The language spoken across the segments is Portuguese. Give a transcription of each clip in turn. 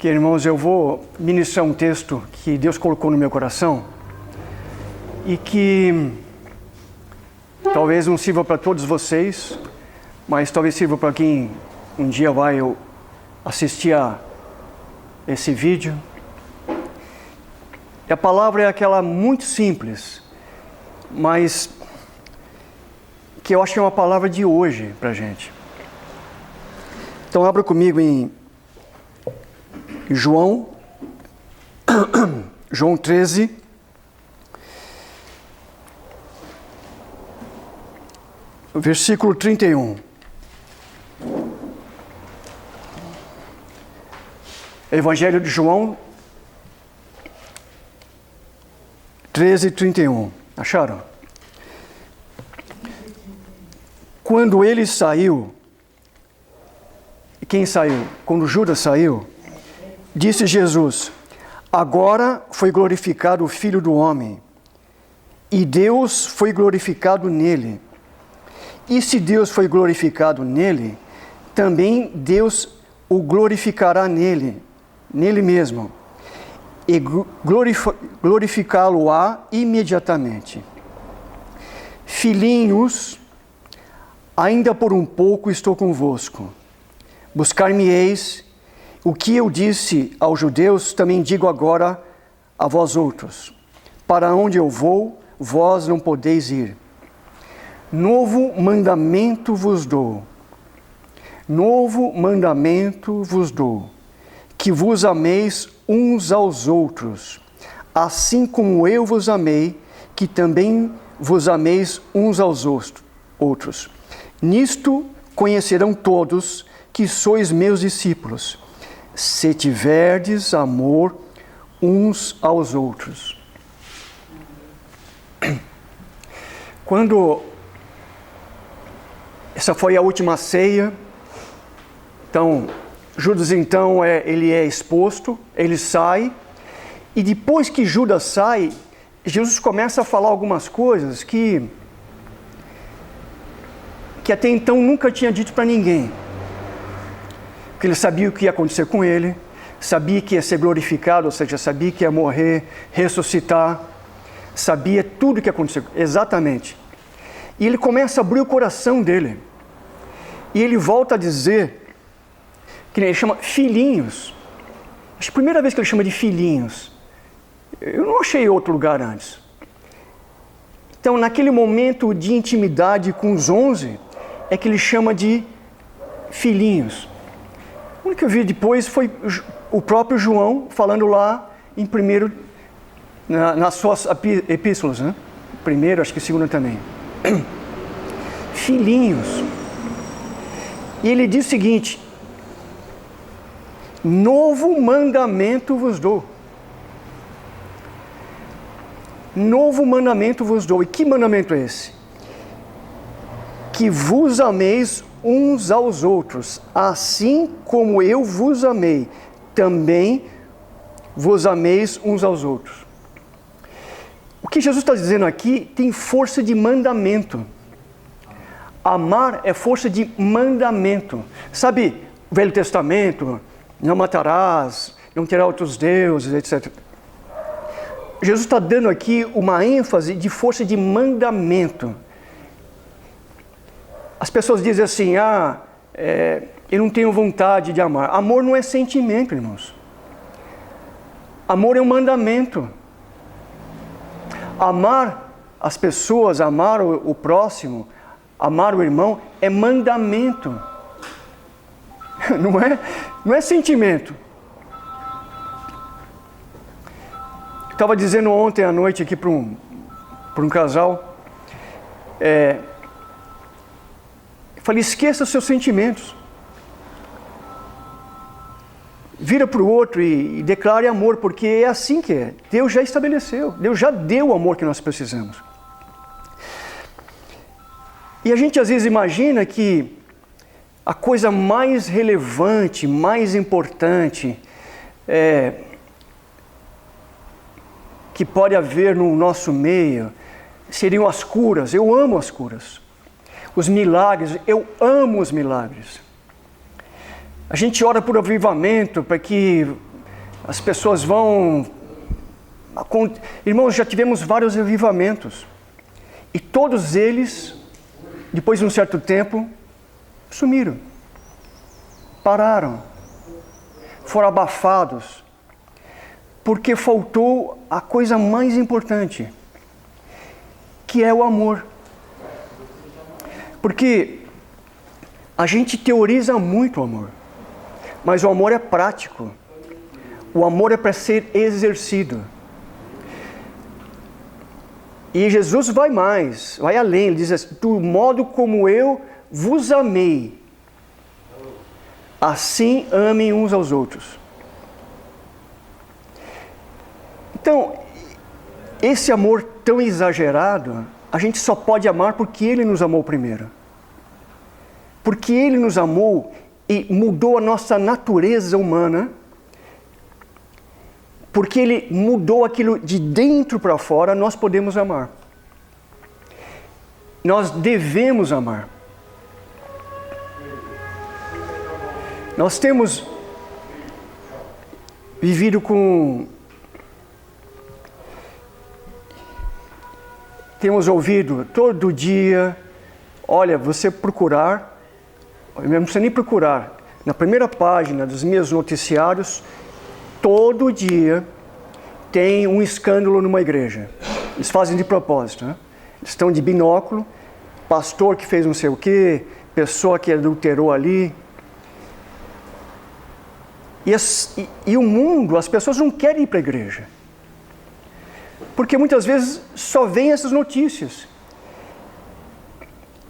Que, irmãos, eu vou ministrar um texto que Deus colocou no meu coração e que talvez não sirva para todos vocês, mas talvez sirva para quem um dia vai assistir a esse vídeo. E a palavra é aquela muito simples, mas que eu acho que é uma palavra de hoje para a gente. Então abra comigo em João 13, versículo 31. Evangelho de João 13, 31. Acharam? Quando ele saiu, quem saiu? Quando Judas saiu, disse Jesus: agora foi glorificado o Filho do Homem, e Deus foi glorificado nele. E se Deus foi glorificado nele, também Deus o glorificará nele mesmo, e glorificá-lo-á imediatamente. Filhinhos, ainda por um pouco estou convosco. Buscar-me-eis. O que eu disse aos judeus, também digo agora a vós outros. Para onde eu vou, vós não podeis ir. Novo mandamento vos dou. Novo mandamento vos dou. Que vos ameis uns aos outros. Assim como eu vos amei, que também vos ameis uns aos outros. Nisto conhecerão todos que sois meus discípulos, se tiverdes amor uns aos outros. Quando essa foi a última ceia, então Judas ele é exposto, ele sai, e depois que Judas sai, Jesus começa a falar algumas coisas que até então nunca tinha dito para ninguém. Porque ele sabia o que ia acontecer com ele, sabia que ia ser glorificado, ou seja, sabia que ia morrer, ressuscitar, sabia tudo o que ia acontecer, exatamente. E ele começa a abrir o coração dele. E ele volta a dizer, que ele chama filhinhos. Acho que a primeira vez que ele chama de filhinhos, eu não achei outro lugar antes. Então, naquele momento de intimidade com os 11, é que ele chama de filhinhos. O único que eu vi depois foi o próprio João falando lá em primeiro, nas suas epístolas, né? Primeiro, acho que segundo também. Filhinhos. E ele diz o seguinte: novo mandamento vos dou. Novo mandamento vos dou. E que mandamento é esse? Que vos ameis uns aos outros, assim como eu vos amei, também vos ameis uns aos outros. O que Jesus está dizendo aqui tem força de mandamento. Amar é força de mandamento. Sabe, o Velho Testamento, não matarás, não terás outros deuses, etc. Jesus está dando aqui uma ênfase de força de mandamento. As pessoas dizem assim, eu não tenho vontade de amar. Amor não é sentimento, irmãos. Amor é um mandamento. Amar as pessoas, amar o próximo, amar o irmão, é mandamento. Não é sentimento. Eu estava dizendo ontem à noite aqui para um casal, falei, esqueça os seus sentimentos. Vira para o outro e declare amor, porque é assim que é. Deus já estabeleceu, Deus já deu o amor que nós precisamos. E a gente às vezes imagina que a coisa mais relevante, mais importante, que pode haver no nosso meio, seriam as curas. Eu amo as curas. Os milagres, eu amo os milagres. A gente ora por avivamento, para que As pessoas vão... Irmãos, já tivemos vários avivamentos. E todos eles, depois de um certo tempo, sumiram. Pararam. Foram abafados. Porque faltou a coisa mais importante, que é o amor. Porque a gente teoriza muito o amor, mas o amor é prático. O amor é para ser exercido. E Jesus vai mais, vai além. Ele diz assim: do modo como eu vos amei, assim amem uns aos outros. Então, esse amor tão exagerado, a gente só pode amar porque Ele nos amou primeiro. Porque Ele nos amou e mudou a nossa natureza humana. Porque Ele mudou aquilo de dentro para fora, nós podemos amar. Nós devemos amar. Nós temos vivido temos ouvido todo dia, olha, você procurar, não precisa nem procurar, na primeira página dos meus noticiários, todo dia tem um escândalo numa igreja. Eles fazem de propósito, né? Eles estão de binóculo, pastor que fez não sei o quê, pessoa que adulterou ali. E o mundo, as pessoas não querem ir para a igreja. Porque muitas vezes só vêm essas notícias.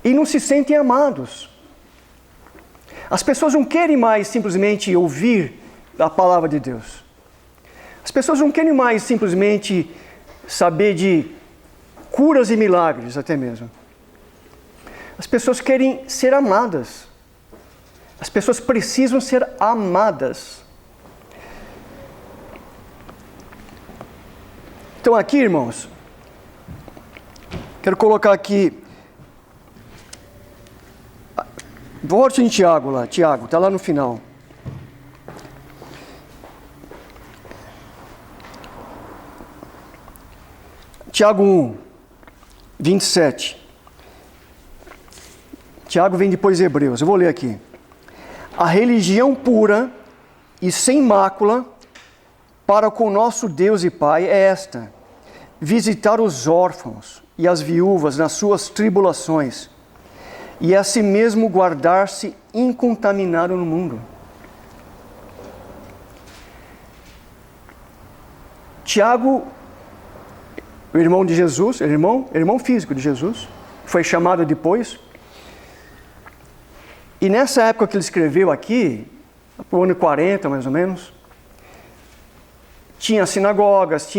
E não se sentem amados. As pessoas não querem mais simplesmente ouvir a palavra de Deus. As pessoas não querem mais simplesmente saber de curas e milagres, até mesmo. As pessoas querem ser amadas. As pessoas precisam ser amadas. Então aqui, irmãos, quero colocar aqui, volte em Tiago lá, Tiago, está lá no final. Tiago 1, 27. Tiago vem depois de Hebreus, eu vou ler aqui. A religião pura e sem mácula para com nosso Deus e Pai é esta: visitar os órfãos e as viúvas nas suas tribulações, e a si mesmo guardar-se incontaminado no mundo. Tiago, o irmão de Jesus, irmão físico de Jesus, foi chamado depois. E nessa época que ele escreveu aqui, no ano 40 mais ou menos, tinha sinagogas,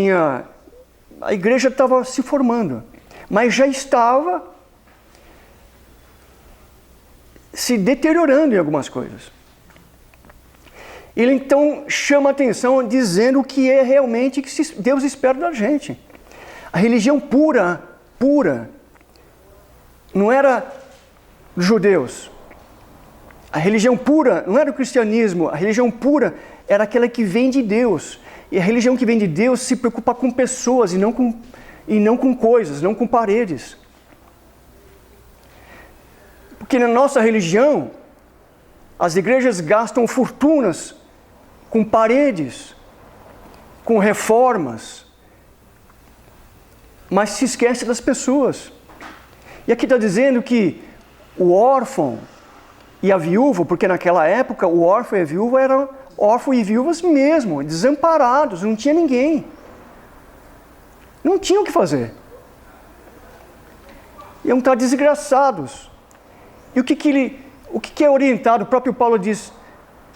a igreja estava se formando, mas já estava se deteriorando em algumas coisas. Ele então chama a atenção dizendo o que é realmente que Deus espera da gente. A religião pura, não era dos judeus. A religião pura não era o cristianismo. A religião pura era aquela que vem de Deus. E a religião que vem de Deus se preocupa com pessoas e não com coisas, não com paredes. Porque na nossa religião, as igrejas gastam fortunas com paredes, com reformas, mas se esquece das pessoas. E aqui está dizendo que o órfão e a viúva, porque naquela época o órfão e a viúva eram órfãos e viúvas mesmo, desamparados, não tinha ninguém. Não tinham o que fazer. Iam estar desgraçados. E o que é orientado? O próprio Paulo diz,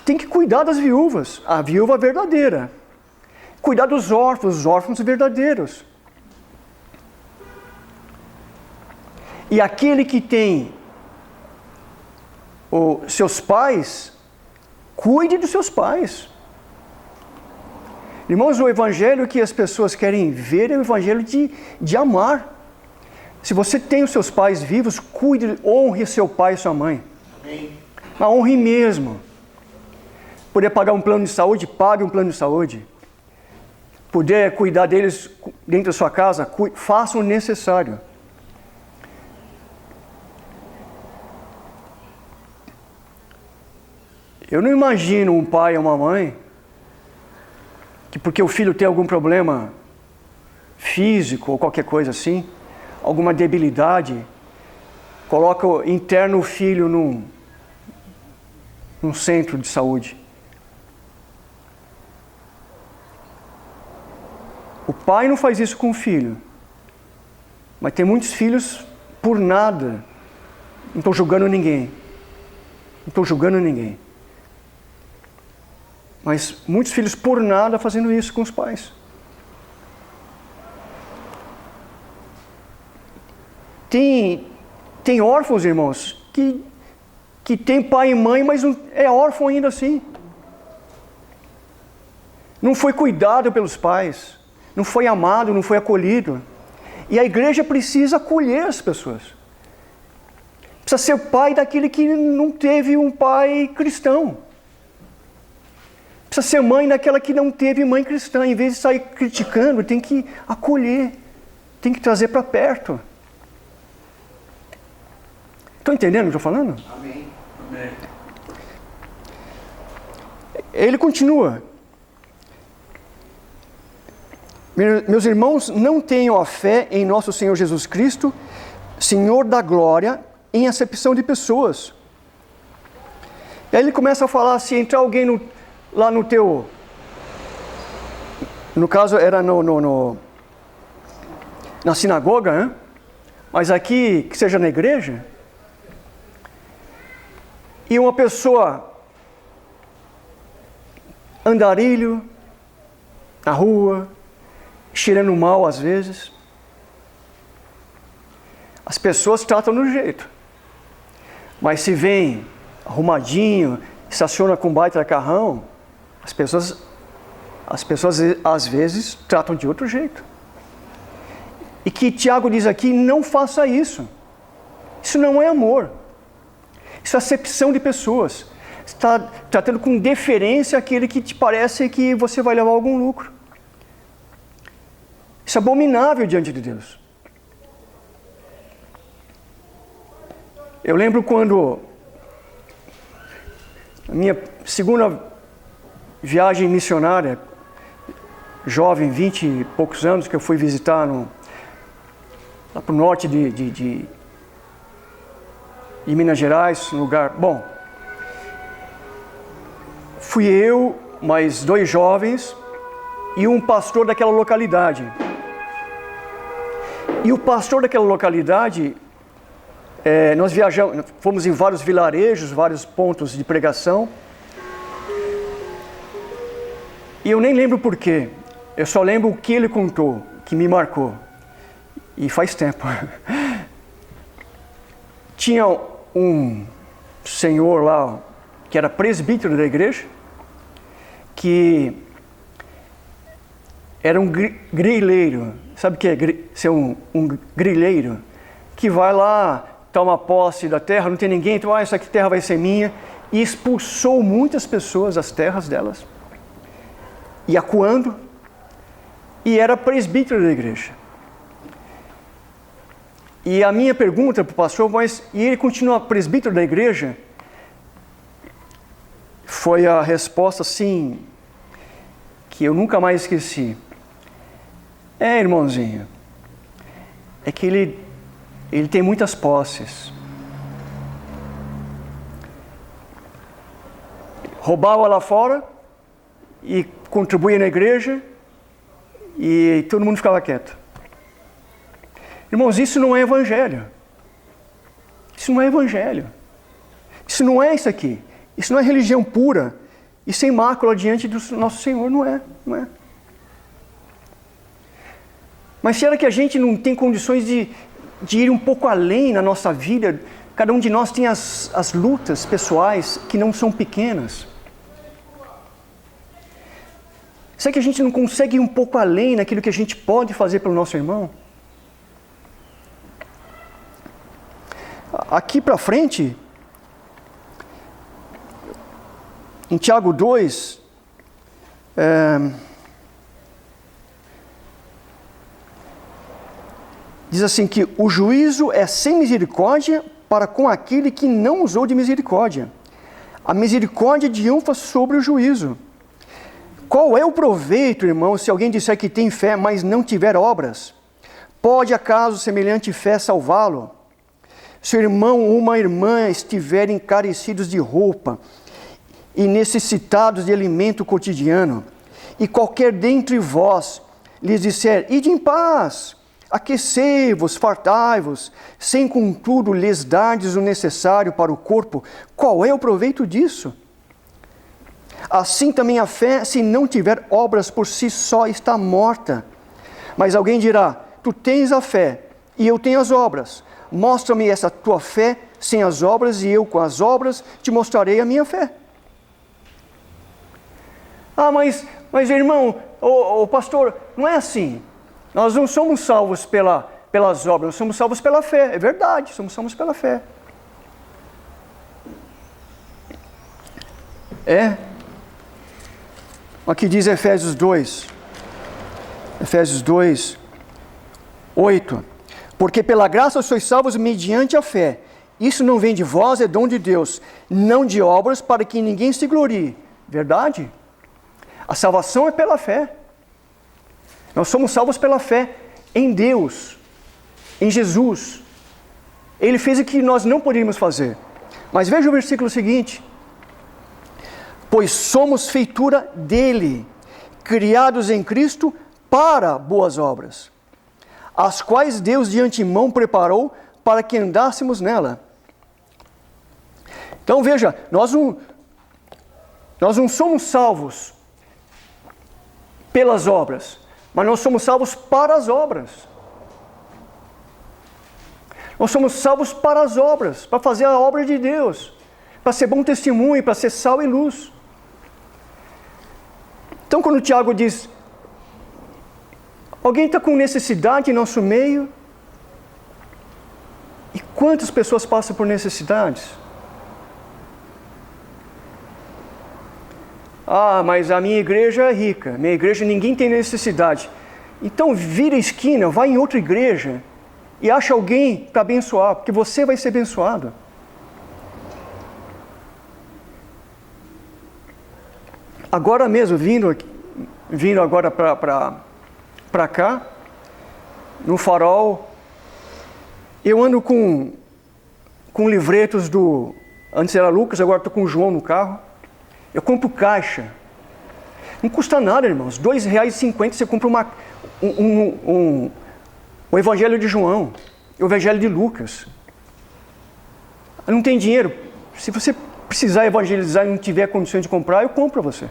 tem que cuidar das viúvas, a viúva verdadeira. Cuidar dos órfãos, os órfãos verdadeiros. E aquele que tem os seus pais, cuide dos seus pais. Irmãos, o evangelho que as pessoas querem ver é o evangelho de amar. Se você tem os seus pais vivos, cuide, honre seu pai e sua mãe. Amém. Mas honre mesmo. Poder pagar um plano de saúde, pague um plano de saúde. puder cuidar deles dentro da sua casa, faça o necessário. Eu não imagino um pai ou uma mãe que porque o filho tem algum problema físico ou qualquer coisa assim, alguma debilidade, interna o filho num centro de saúde. O pai não faz isso com o filho, mas tem muitos filhos por nada. Não estou julgando ninguém. Não estou julgando ninguém. Mas muitos filhos por nada fazendo isso com os pais. Tem órfãos, irmãos, que tem pai e mãe, mas não, é órfão ainda assim. Não foi cuidado pelos pais, não foi amado, não foi acolhido. E a igreja precisa acolher as pessoas. Precisa ser pai daquele que não teve um pai cristão. Precisa ser mãe daquela que não teve mãe cristã. Em vez de sair criticando, tem que acolher, tem que trazer para perto. Estão entendendo o que eu estou falando? Amém. Amém. Ele continua. Meus irmãos, não tenham a fé em nosso Senhor Jesus Cristo, Senhor da glória, em acepção de pessoas. E aí ele começa a falar, se entrar alguém lá no teu... No caso era na sinagoga, né? Mas aqui, que seja na igreja... E uma pessoa andarilho na rua, cheirando mal às vezes. As pessoas tratam do jeito. Mas se vem arrumadinho, estaciona com baita carrão, as pessoas às vezes tratam de outro jeito. E que Tiago diz aqui, não faça isso. Isso não é amor. Isso é acepção de pessoas. Você está tratando com deferência aquele que te parece que você vai levar algum lucro. Isso é abominável diante de Deus. Eu lembro quando a minha segunda viagem missionária, jovem, 20 e poucos anos, que eu fui visitar lá para o norte de Minas Gerais, um lugar... Bom, fui eu, mais 2 jovens e um pastor daquela localidade. E o pastor daquela localidade, nós viajamos, fomos em vários vilarejos, vários pontos de pregação. E eu nem lembro porquê, eu só lembro o que ele contou, que me marcou. E faz tempo. Tinha um senhor lá, que era presbítero da igreja, que era um grileiro. Sabe o que é ser um grileiro? Que vai lá, toma posse da terra, não tem ninguém, então essa aqui terra vai ser minha. E expulsou muitas pessoas das terras delas. E acuando. E era presbítero da igreja. E a minha pergunta para o pastor, e ele continua presbítero da igreja? Foi a resposta assim, que eu nunca mais esqueci. Irmãozinho, é que ele tem muitas posses. Roubava lá fora e contribuía na igreja e todo mundo ficava quieto. Irmãos, isso não é evangelho. Isso não é evangelho. Isso não é isso aqui. Isso não é religião pura e sem mácula diante do nosso Senhor. Não é. Mas será que a gente não tem condições de ir um pouco além na nossa vida? Cada um de nós tem as lutas pessoais que não são pequenas. Será que a gente não consegue ir um pouco além naquilo que a gente pode fazer pelo nosso irmão? Aqui para frente, em Tiago 2, diz assim que o juízo é sem misericórdia para com aquele que não usou de misericórdia. A misericórdia triunfa sobre o juízo. Qual é o proveito, irmão, se alguém disser que tem fé, mas não tiver obras? Pode acaso semelhante fé salvá-lo? Se o irmão ou uma irmã estiverem carecidos de roupa e necessitados de alimento cotidiano, e qualquer dentre vós lhes disser, ide em paz, aquecei-vos, fartai-vos, sem contudo lhes dardes o necessário para o corpo, qual é o proveito disso? Assim também a fé, se não tiver obras por si só, está morta. Mas alguém dirá, tu tens a fé, e eu tenho as obras. Mostra-me essa tua fé sem as obras, e eu com as obras te mostrarei a minha fé. Ah, mas irmão, pastor, não é assim. Nós não somos salvos pelas obras, nós somos salvos pela fé. É verdade, somos salvos pela fé. Aqui diz Efésios 2, 8. Porque pela graça sois salvos mediante a fé. Isso não vem de vós, é dom de Deus, não de obras para que ninguém se glorie. Verdade? A salvação é pela fé. Nós somos salvos pela fé em Deus, em Jesus. Ele fez o que nós não poderíamos fazer. Mas veja o versículo seguinte. Pois somos feitura dele, criados em Cristo para boas obras, as quais Deus de antemão preparou para que andássemos nela. Então veja, nós não somos salvos pelas obras, mas nós somos salvos para as obras. Nós somos salvos para as obras, para fazer a obra de Deus, para ser bom testemunho, para ser sal e luz. Então quando o Tiago diz, alguém está com necessidade em nosso meio, e quantas pessoas passam por necessidades? Ah, mas a minha igreja é rica, minha igreja ninguém tem necessidade. Então vira a esquina, vai em outra igreja e acha alguém para abençoar, porque você vai ser abençoado. Agora mesmo, vindo agora para cá, no Farol, eu ando com livretos antes era Lucas, agora estou com o João no carro. Eu compro caixa. Não custa nada, irmãos. R$2,50 você compra o Evangelho de João, o Evangelho de Lucas. Não tem dinheiro. Se você precisar evangelizar e não tiver condições de comprar, eu compro para você.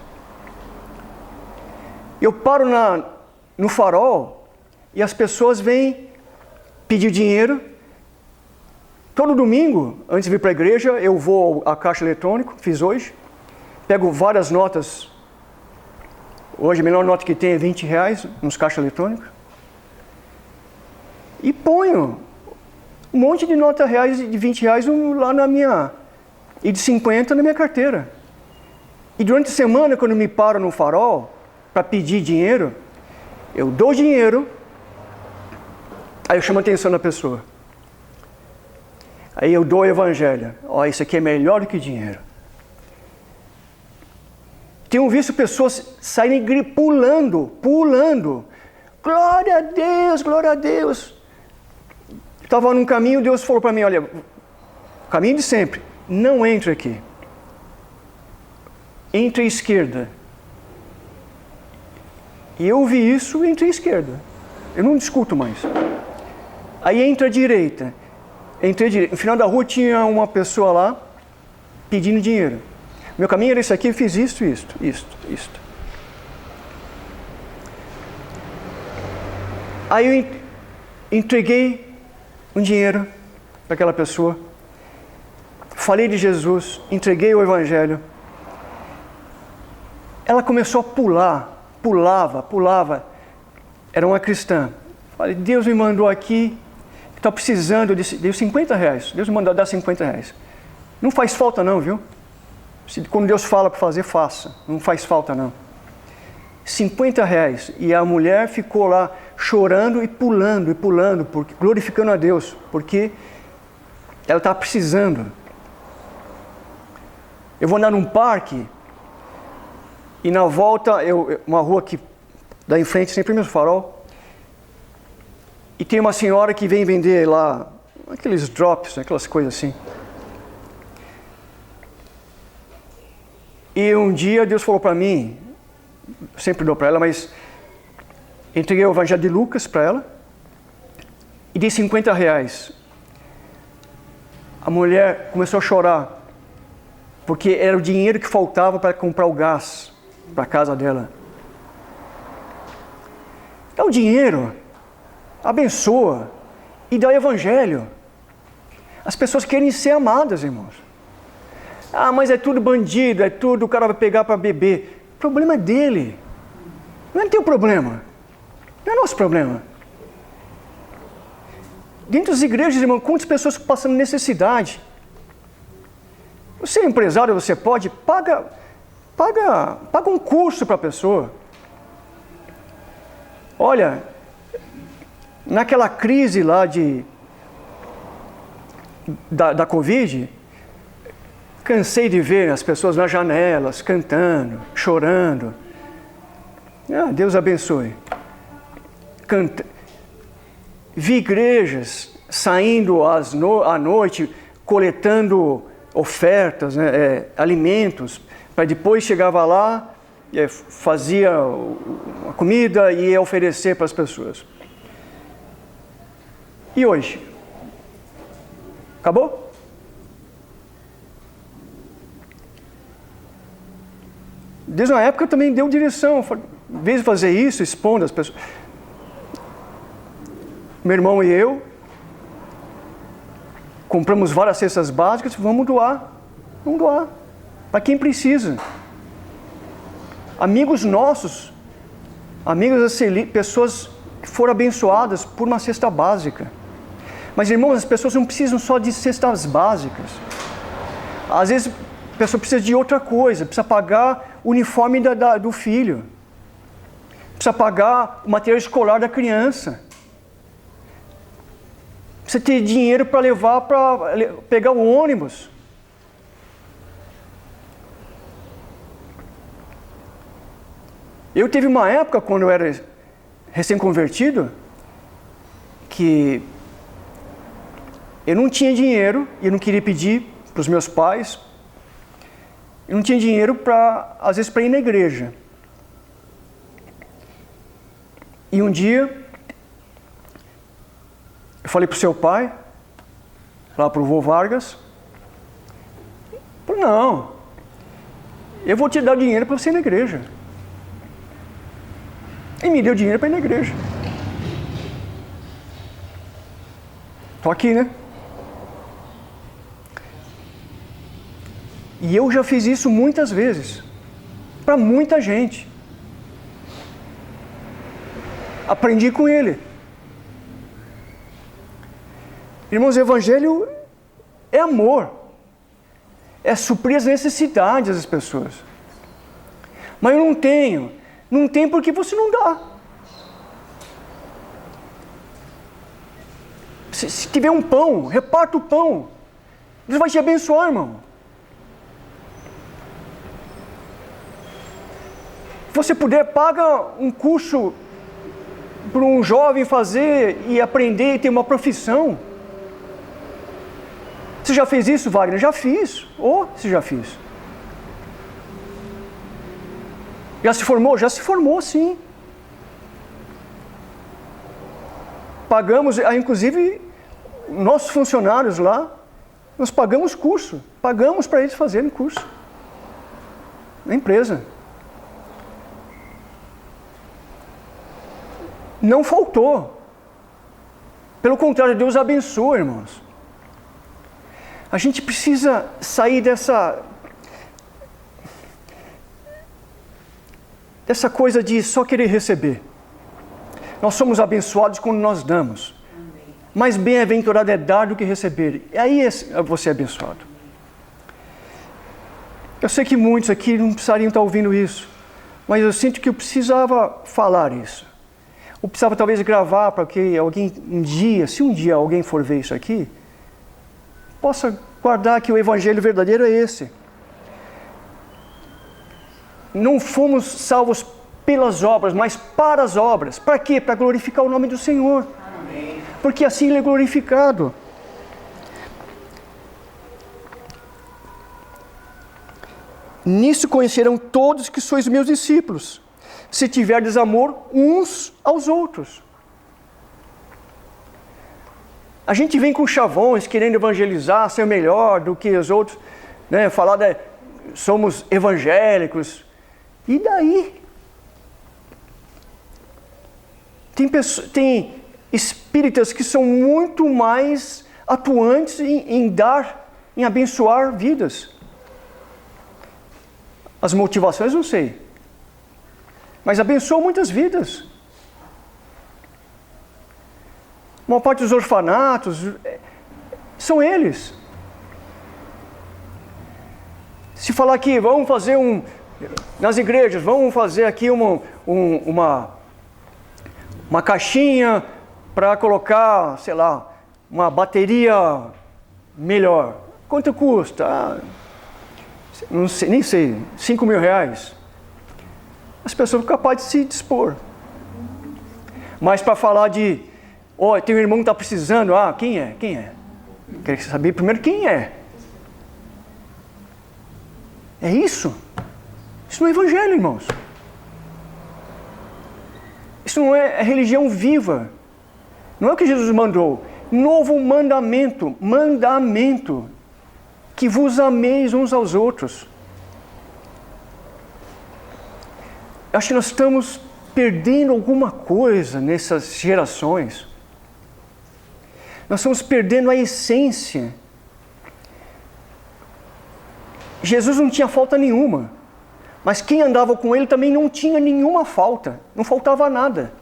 Eu paro no Farol e as pessoas vêm pedir dinheiro. Todo domingo, antes de vir para a igreja, eu vou à caixa eletrônica, fiz hoje. Pego várias notas. Hoje a menor nota que tem é R$20 nos caixas eletrônicos. E ponho um monte de nota reais de R$20 lá na minha... e de 50 na minha carteira. E durante a semana, quando eu me paro no Farol para pedir dinheiro, eu dou dinheiro, aí eu chamo a atenção da pessoa. Aí eu dou o evangelho. Ó, isso aqui é melhor do que dinheiro. Tenho visto pessoas saírem pulando. Glória a Deus, glória a Deus. Estava num caminho, Deus falou para mim, olha, caminho de sempre, não entre aqui. Entre à esquerda. E eu ouvi isso, entre à esquerda. Eu não discuto mais. Aí entra à direita. Entrei à direita. No final da rua tinha uma pessoa lá pedindo dinheiro. Meu caminho era esse aqui, eu fiz isto. Aí eu entreguei um dinheiro para aquela pessoa. Falei de Jesus, entreguei o evangelho. Ela começou a pulava. Era uma cristã. Falei, Deus me mandou aqui, está precisando, deu R$50. Deus me mandou dar R$50. Não faz falta não, viu? Quando Deus fala para fazer, faça. Não faz falta não. R$50. E a mulher ficou lá chorando e pulando, porque, glorificando a Deus, porque ela está precisando. Eu vou andar num parque e na volta, uma rua que dá em frente sempre o mesmo farol, e tem uma senhora que vem vender lá aqueles drops, aquelas coisas assim. E um dia Deus falou para mim, sempre dou para ela, mas entreguei o Evangelho de Lucas para ela e dei R$50. A mulher começou a chorar, porque era o dinheiro que faltava para comprar o gás para a casa dela. Dá o dinheiro, abençoa e dá o Evangelho. As pessoas querem ser amadas, irmãos. Ah, mas é tudo bandido, é tudo, o cara vai pegar para beber. O problema é dele. Não é teu problema. Não é nosso problema. Dentro das igrejas, irmão, quantas pessoas passando necessidade? Você é empresário, você pode, paga um curso para a pessoa. Olha, naquela crise lá da Covid, cansei de ver as pessoas nas janelas, cantando, chorando. Ah, Deus abençoe. Vi igrejas saindo à noite, coletando ofertas, né, alimentos, para depois chegava lá, fazia a comida e ia oferecer para as pessoas. E hoje? Acabou? Desde uma época também deu direção, em vez de fazer isso, expondo as pessoas. Meu irmão e eu compramos várias cestas básicas, vamos doar para quem precisa. Amigos nossos, pessoas que foram abençoadas por uma cesta básica. Mas, irmãos, as pessoas não precisam só de cestas básicas. Às vezes a pessoa precisa de outra coisa, precisa pagar o uniforme do filho, precisa pagar o material escolar da criança, precisa ter dinheiro para levar para pegar o ônibus. Eu tive uma época, quando eu era recém-convertido, que eu não tinha dinheiro, e eu não queria pedir para os meus pais, eu não tinha dinheiro às vezes para ir na igreja. E um dia, eu falei para o seu pai, lá para o vô Vargas, não, eu vou te dar dinheiro para você ir na igreja. E me deu dinheiro para ir na igreja. Estou aqui, né? E eu já fiz isso muitas vezes, para muita gente. Aprendi com ele. Irmãos, o Evangelho é amor, é suprir as necessidades das pessoas. Mas eu não tenho porque você não dá. Se tiver um pão, reparta o pão. Deus vai te abençoar, irmão. Se você puder, paga um curso para um jovem fazer e aprender e ter uma profissão. Você já fez isso, Wagner? Já fiz. Você já fez. Já se formou? Já se formou, sim. Pagamos, inclusive, nossos funcionários lá, nós pagamos curso. Pagamos para eles fazerem curso. Na empresa. Não faltou. Pelo contrário, Deus abençoa, irmãos. A gente precisa sair dessa coisa de só querer receber. Nós somos abençoados quando nós damos. Mais bem-aventurado é dar do que receber. E aí você é abençoado. Eu sei que muitos aqui não precisariam estar ouvindo isso, mas eu sinto que eu precisava falar isso. Ou precisava talvez gravar para que alguém um dia, se um dia alguém for ver isso aqui, possa guardar que o evangelho verdadeiro é esse. Não fomos salvos pelas obras, mas para as obras. Para quê? Para glorificar o nome do Senhor. Amém. Porque assim Ele é glorificado. Nisso conhecerão todos que sois meus discípulos, se tiverdes amor uns aos outros. A gente vem com chavões, querendo evangelizar, ser melhor do que os outros, né? Falar somos evangélicos. E daí? Tem espíritas que são muito mais atuantes em abençoar vidas. As motivações não sei, mas abençoam muitas vidas. A maior parte dos orfanatos são eles. Se falar aqui, vamos fazer nas igrejas, vamos fazer aqui uma caixinha para colocar, sei lá, uma bateria melhor. Quanto custa? Não sei, nem sei, 5 mil reais. As pessoas são capazes de se dispor. Mas para falar de, tem um irmão que está precisando, quem é? Quem é? Quero saber primeiro quem é. É isso? Isso não é evangelho, irmãos. Isso não é religião viva. Não é o que Jesus mandou. Novo mandamento, que vos ameis uns aos outros. Acho que nós estamos perdendo alguma coisa nessas gerações. Nós estamos perdendo a essência. Jesus não tinha falta nenhuma, mas quem andava com ele também não tinha nenhuma falta, não faltava nada.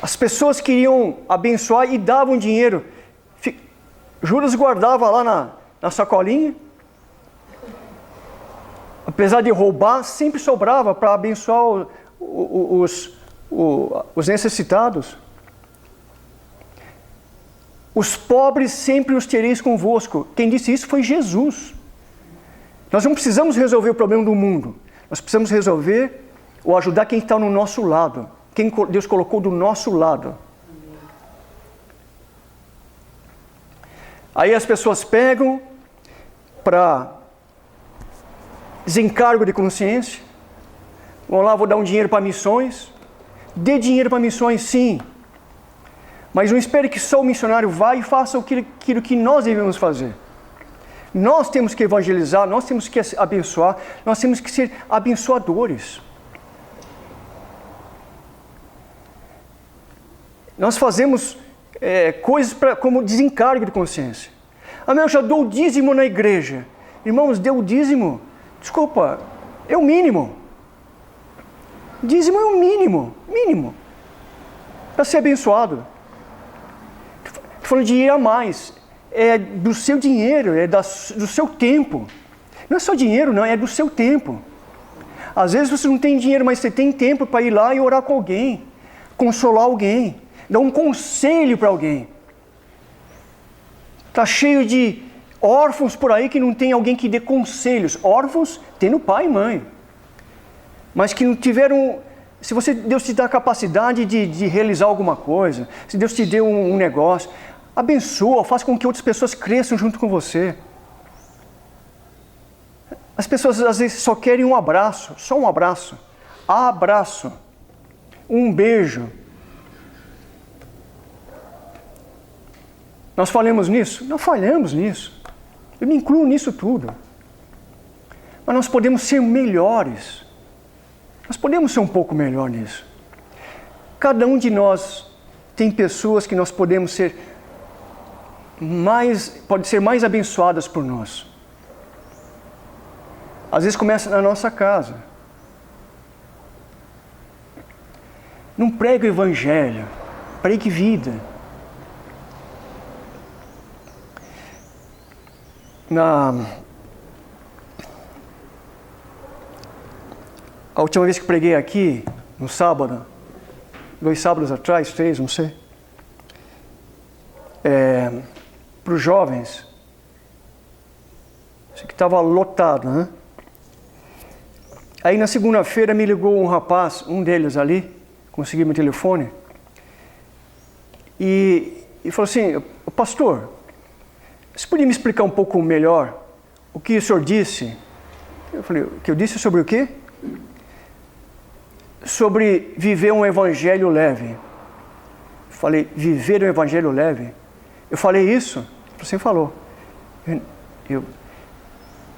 As pessoas queriam abençoar e davam dinheiro. Judas guardava lá na sacolinha. Apesar de roubar, sempre sobrava para abençoar os necessitados. Os pobres sempre os tereis convosco. Quem disse isso foi Jesus. Nós não precisamos resolver o problema do mundo. Nós precisamos resolver ou ajudar quem está no nosso lado. Quem Deus colocou do nosso lado. Aí as pessoas pegam para desencargo de consciência. Vão lá, vou dar um dinheiro para missões. Dê dinheiro para missões, sim. Mas não espere que só o missionário vá e faça aquilo que nós devemos fazer. Nós temos que evangelizar, nós temos que abençoar, nós temos que ser abençoadores. Nós fazemos coisas como desencargo de consciência. Eu já dou o dízimo na igreja. Irmãos, deu o dízimo. Desculpa, é o mínimo. Dízimo é o mínimo. Para ser abençoado. Estou falando de ir a mais. É do seu dinheiro, do seu tempo. Não é só dinheiro, não, é do seu tempo. Às vezes você não tem dinheiro, mas você tem tempo para ir lá e orar com alguém. Consolar alguém. Dar um conselho para alguém. Está cheio de órfãos por aí que não tem alguém que dê conselhos. Órfãos tendo pai e mãe. Mas que não tiveram... Se Deus te dá a capacidade de realizar alguma coisa, se Deus te deu um negócio, abençoa, faz com que outras pessoas cresçam junto com você. As pessoas às vezes só querem um abraço, só um abraço. Abraço. Um beijo. Nós falhamos nisso? Não falhamos nisso. Eu me incluo nisso tudo. Mas nós podemos ser melhores. Nós podemos ser um pouco melhor nisso. Cada um de nós tem pessoas que nós podemos ser pode ser mais abençoadas por nós. Às vezes começa na nossa casa. Não pregue o evangelho, pregue vida. A última vez que preguei aqui, no sábado, 2 sábados atrás, 3, não sei, para os jovens, isso aqui estava lotado, né? Aí na segunda-feira me ligou um rapaz, um deles ali, consegui meu telefone, e falou assim: pastor, você podia me explicar um pouco melhor o que o senhor disse? Eu falei: o que eu disse sobre o quê? Sobre viver um evangelho leve. Eu falei: viver um evangelho leve? Eu falei isso? Você falou.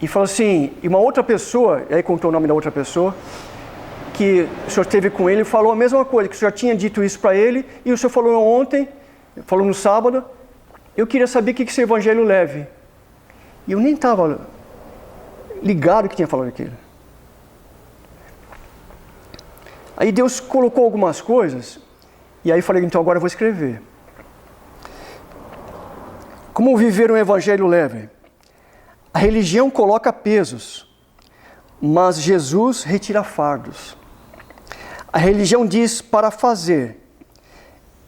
E falou assim, e uma outra pessoa, aí contou o nome da outra pessoa, que o senhor esteve com ele e falou a mesma coisa, que o senhor tinha dito isso para ele, e o senhor falou ontem, falou no sábado. Eu queria saber o que esse evangelho leve. E eu nem estava ligado que tinha falado aquilo. Aí Deus colocou algumas coisas, e aí eu falei: então agora eu vou escrever. Como viver um evangelho leve? A religião coloca pesos, mas Jesus retira fardos. A religião diz para fazer,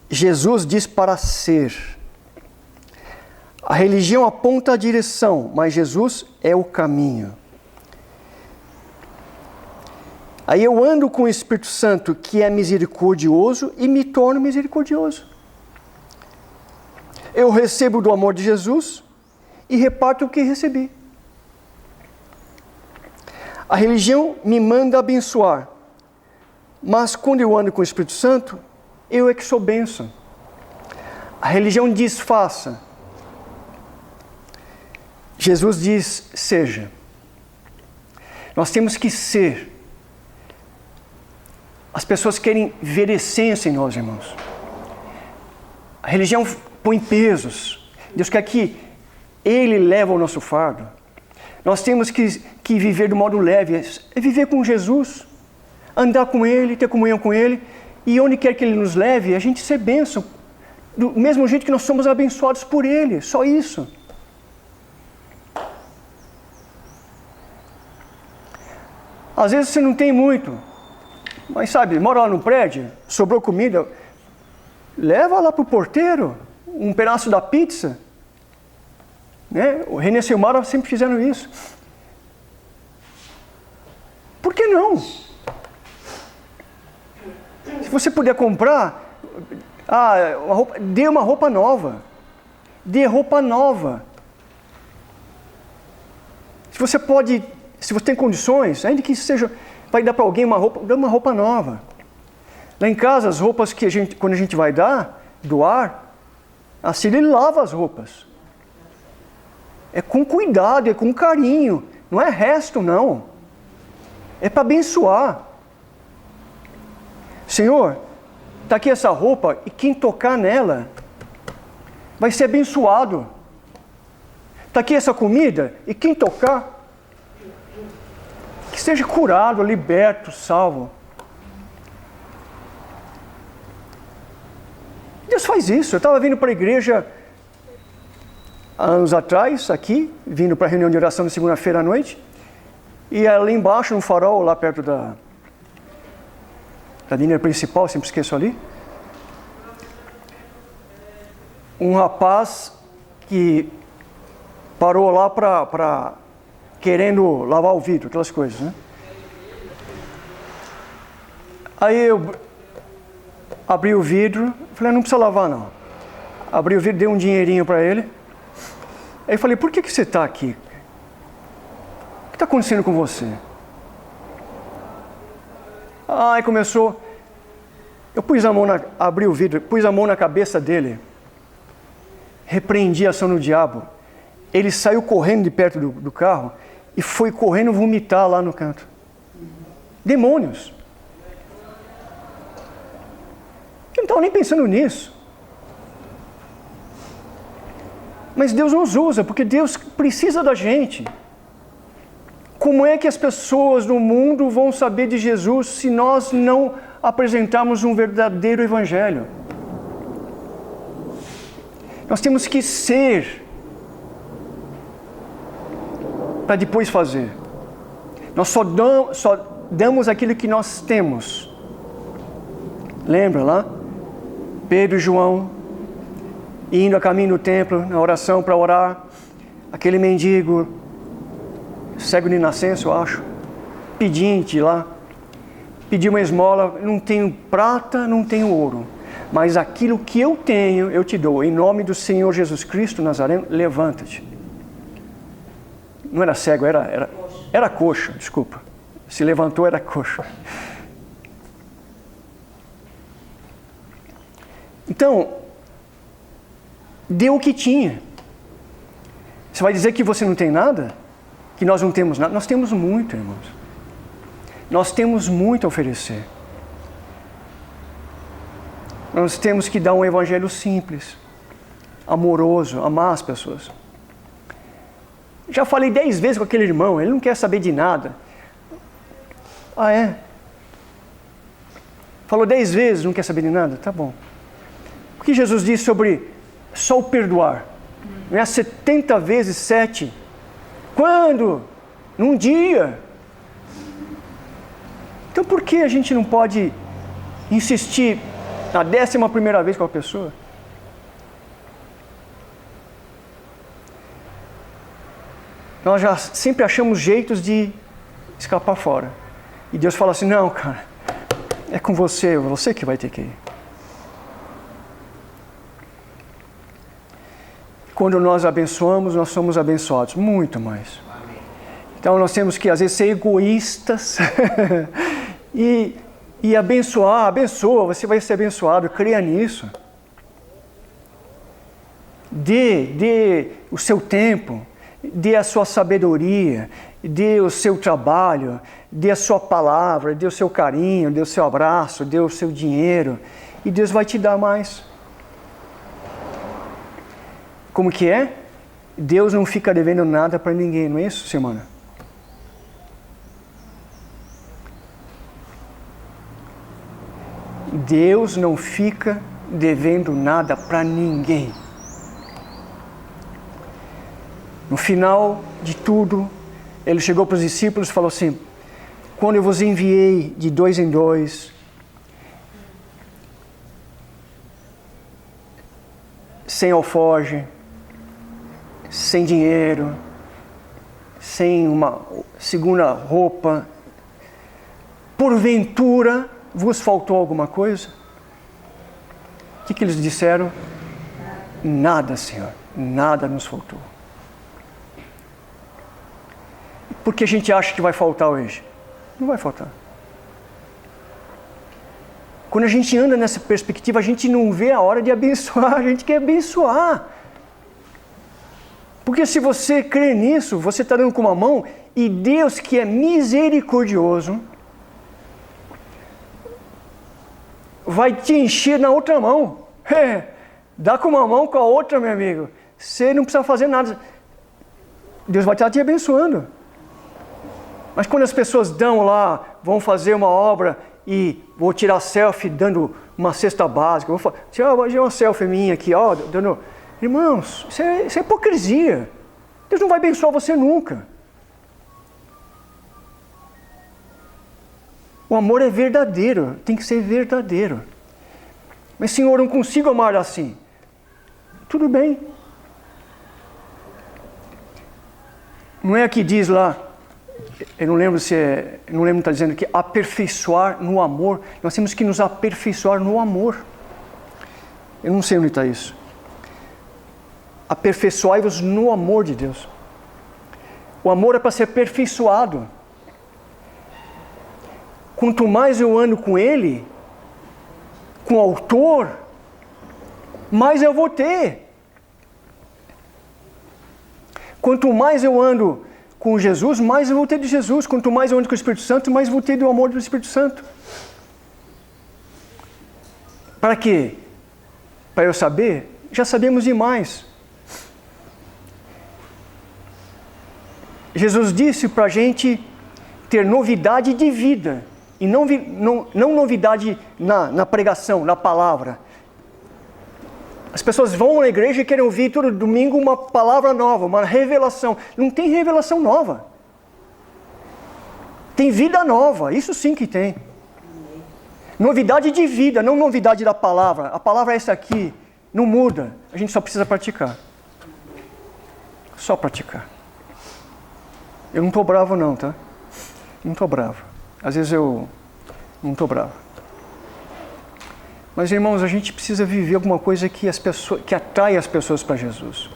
Jesus diz para ser. A religião aponta a direção, mas Jesus é o caminho. Aí eu ando com o Espírito Santo, que é misericordioso, e me torno misericordioso. Eu recebo do amor de Jesus e reparto o que recebi. A religião me manda abençoar, mas quando eu ando com o Espírito Santo, eu é que sou bênção. A religião diz faça. Jesus diz seja. Nós temos que ser. As pessoas querem ver essência em nós, irmãos. A religião põe pesos. Deus quer que Ele leve o nosso fardo. Nós temos que viver de modo leve. É viver com Jesus. Andar com Ele, ter comunhão com Ele. E onde quer que Ele nos leve, a gente ser bênção. Do mesmo jeito que nós somos abençoados por Ele. Só isso. Às vezes você não tem muito. Mas sabe, mora lá no prédio, sobrou comida. Leva lá para o porteiro um pedaço da pizza. Né? O René e a Silmara sempre fizeram isso. Por que não? Se você puder comprar, dê uma roupa nova. Dê roupa nova. Se você tem condições, ainda que seja, vai dar para alguém uma roupa, dê uma roupa nova. Lá em casa, as roupas que quando a gente vai doar, a Cília lava as roupas. É com cuidado, é com carinho. Não é resto, não. É para abençoar. Senhor, está aqui essa roupa e quem tocar nela vai ser abençoado. Está aqui essa comida e quem tocar, que seja curado, liberto, salvo. Deus faz isso. Eu estava vindo para a igreja há anos atrás, aqui, vindo para a reunião de oração de segunda-feira à noite, e ali embaixo, no farol, lá perto da linha principal, sempre esqueço ali, um rapaz que parou lá querendo lavar o vidro, aquelas coisas, né? Aí eu abri o vidro, falei: não precisa lavar não. Abri o vidro, dei um dinheirinho para ele. Aí eu falei: por que você está aqui? O que está acontecendo com você? Aí começou, eu abri o vidro, pus a mão na cabeça dele, repreendi a ação do diabo. Ele saiu correndo de perto do carro e foi correndo vomitar lá no canto. Demônios. Eu não estava nem pensando nisso. Mas Deus nos usa, porque Deus precisa da gente. Como é que as pessoas no mundo vão saber de Jesus se nós não apresentarmos um verdadeiro evangelho? Nós temos que ser para depois fazer. Nós só damos aquilo que nós temos. Lembra lá? Pedro e João, indo a caminho do templo, na oração para orar. Aquele mendigo, cego de nascença, eu acho, pedinte lá. Pediu uma esmola, não tenho prata, não tenho ouro. Mas aquilo que eu tenho, eu te dou. Em nome do Senhor Jesus Cristo Nazareno, levanta-te. Não era cego, era coxo, desculpa. Se levantou, era coxo. Então, deu o que tinha. Você vai dizer que você não tem nada? Que nós não temos nada? Nós temos muito, irmãos. Nós temos muito a oferecer. Nós temos que dar um evangelho simples, amoroso, amar as pessoas. Já falei 10 vezes com aquele irmão, ele não quer saber de nada. Ah, é? Falou 10 vezes, não quer saber de nada? Tá bom. O que Jesus disse sobre só o perdoar? Não é 70 vezes 7? Quando? Num dia. Então por que a gente não pode insistir na 11ª vez com a pessoa? Nós já sempre achamos jeitos de escapar fora. E Deus fala assim, não, cara, é com você que vai ter que ir. Quando nós abençoamos, nós somos abençoados, muito mais. Amém. Então nós temos que, às vezes, ser egoístas e abençoar, abençoa, você vai ser abençoado, creia nisso. Dê o seu tempo, dê a sua sabedoria, dê o seu trabalho, dê a sua palavra, dê o seu carinho, dê o seu abraço, dê o seu dinheiro, e Deus vai te dar mais. Como que é? Deus não fica devendo nada para ninguém, não é isso, semana? Deus não fica devendo nada para ninguém. No final de tudo, ele chegou para os discípulos e falou assim, quando eu vos enviei de 2 em 2, sem alforje, sem dinheiro, sem uma segunda roupa, porventura vos faltou alguma coisa? O que eles disseram? Nada, Senhor, nada nos faltou. Por que a gente acha que vai faltar hoje? Não vai faltar. Quando a gente anda nessa perspectiva, a gente não vê a hora de abençoar, a gente quer abençoar. Porque se você crê nisso, você está dando com uma mão, e Deus, que é misericordioso, vai te encher na outra mão. Dá com uma mão, com a outra, meu amigo. Você não precisa fazer nada. Deus vai estar te abençoando. Mas quando as pessoas dão lá, vão fazer uma obra e vou tirar selfie dando uma cesta básica, vou tirar uma selfie minha aqui, ó, dando... Irmãos, isso é hipocrisia. Deus não vai abençoar você nunca. O amor é verdadeiro, tem que ser verdadeiro. Mas, Senhor, eu não consigo amar assim. Tudo bem. Não é que diz lá, eu não lembro se está dizendo que aperfeiçoar no amor. Nós temos que nos aperfeiçoar no amor. Eu não sei onde está isso. Aperfeiçoai-vos no amor de Deus. O amor é para ser aperfeiçoado. Quanto mais eu ando com Ele, com o autor, mais eu vou ter. Quanto mais eu ando com Jesus, mais eu vou ter de Jesus. Quanto mais eu ando com o Espírito Santo, mais eu vou ter do amor do Espírito Santo. Para quê? Para eu saber? Já sabemos demais. Jesus disse para a gente ter novidade de vida. E não novidade na pregação, na palavra. As pessoas vão na igreja e querem ouvir todo domingo uma palavra nova, uma revelação. Não tem revelação nova. Tem vida nova, isso sim que tem. Novidade de vida, não novidade da palavra. A palavra é essa aqui, não muda. A gente só precisa praticar. Só praticar. Eu não estou bravo não, tá? Não estou bravo. Às vezes eu não estou bravo. Mas, irmãos, a gente precisa viver alguma coisa que atrai as pessoas para Jesus.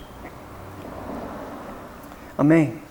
Amém?